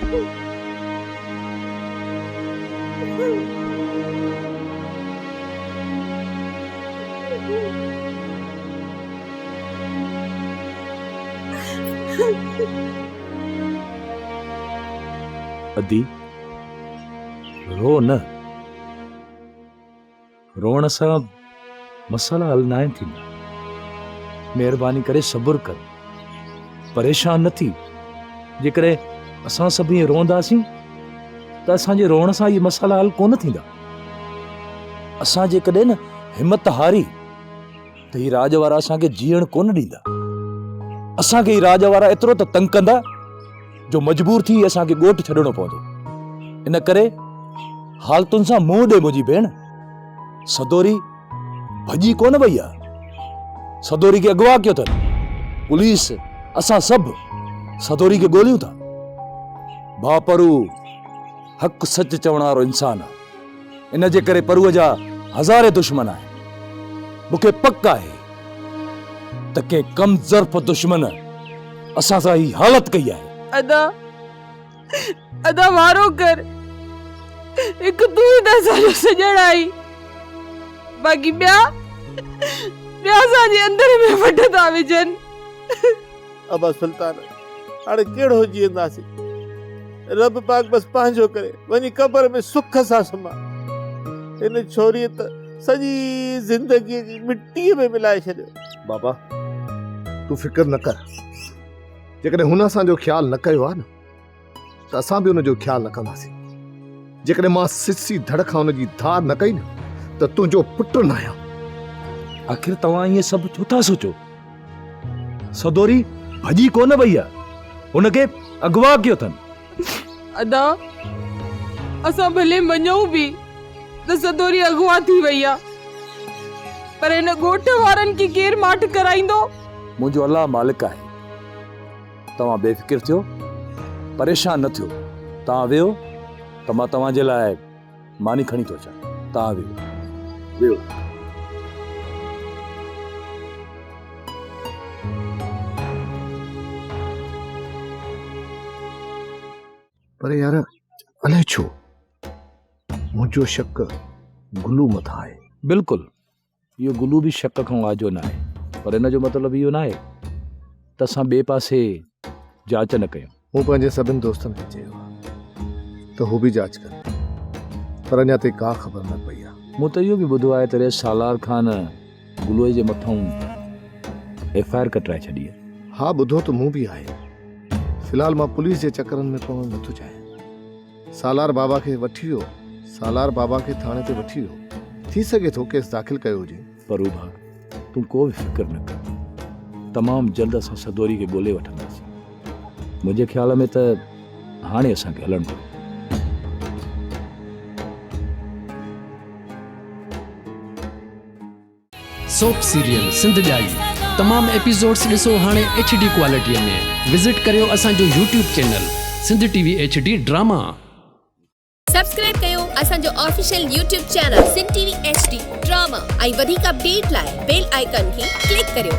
अदी रो न, रोण सां मसाला हल न आहिनि थींदा। महिरबानी करे सब्र कर, परेशान न थी। जेकॾहिं असां सभु ईअं रोअंदासीं त असांजे रोअण सां इहे मसाला हल कोन थींदा। असां जेकॾहिं न हिमत हारी त ही राज वारा असांखे जीअण कोन ॾींदा। असांखे ही राज वारा एतिरो त तंग कंदा जो मजबूर थी असांखे ॻोठ छॾणो पवंदो। इन करे हालतुनि सां मुंहुं ॾे मुंहिंजी भेण। सदोरी भॼी कोन वई आहे, सदोरी खे अगवा कयो अथनि पुलिस। असां सभु सदोरी खे ॻोल्हियूं था। भापरू हक़ सच चवण वारो इंसान आहे। इन जे करे परूअ जा हज़ारे दुश्मन आहिनि। मूंखे पक आहे त कंहिं कम ज़र्फ़ दुश्मन असां सां ही हालत कई आहे। अदा अदा वारो कर, एक तू ही त असांजो सॼण आई, बाक़ी ॿिया असांजे अंदर में वठ था विझनि। अबा सुल्तान हाणे कहिड़ो जीअंदासीं? रब पाक बस पंहिंजो करे वञी कब्र में सुख सां सुम्हा। हिन छोरीअ त सॼी ज़िंदगी मिट्टीअ में मिलाए छॾियो। बाबा तूं फिक्र न कर, जेकॾहिं हुन असांजो ख्यालु न कयो आहे न त असां बि हुनजो ख्यालु न कंदासीं। जेकॾहिं मां सिसी धड़ खां हुनजी धार न कई न त तुंहिंजो पुटु न आहियां। आख़िर तव्हां ईअं सभु छो था सोचो? सदोरी भॼी कोन वई आहे, हुनखे अगवा कयो अथनि। अदा असां भले मञूं बि त सदोरी अगवा थी वई आहे, पर हिन ॻोठ वारनि खे केरु माठ कराईंदो? मुंहिंजो अल्लाह मालिक आहे। तव्हां बेफ़िक्र थियो, परेशान न थियो। तव्हां वियो त मां तव्हांजे लाइ मानी खणी थो अचां। तव्हां वियो। पर यार अलाए छो मुंहिंजो शक गुलू मथां आहे। बिल्कुलु, इहो गुलू बि शक खां आजो न आहे, पर इन जो मतिलबु इहो न आहे त असां ॿिए पासे जांच न कयूं। मूं पंहिंजे सभिनि दोस्तनि खे चयो आहे त हू बि जांच कनि, पर अञा ताईं का ख़बर न पई आहे। मूं त इहो बि ॿुधो आहे त सालार ख़ान गुलूअ जे मथां FIR कटाए छॾी आहे। हा ॿुधो त मूं बि आहे। फ़िलहाल मां पुलिस जे चकरनि में पवणु नथो चाहियां। सालार बाबा खे वठी वियो, सालार बाबा खे थाणे ते वठी वियो। थी सघे थो केस दाख़िल कयो हुजे। परू भाउ तूं को बि फिक्र न कर, तमामु जल्द असां सदोरी खे ॻोल्हे वठंदासीं। मुंहिंजे ख़्याल में त हाणे असांखे हलणु घुरिजे। सोप सीरियल सिंध ॼाई तमाम एपिसोड्स ॾिसो हाणे HD क्वालिटीअ में। विज़िट करियो असांजो YouTube channel Sindh TV HD drama. Subscribe कयो असांजो official YouTube channel Sindh TV HD drama ऐं वधीक अपडेट लाइ बेल आइकन खे क्लिक करियो।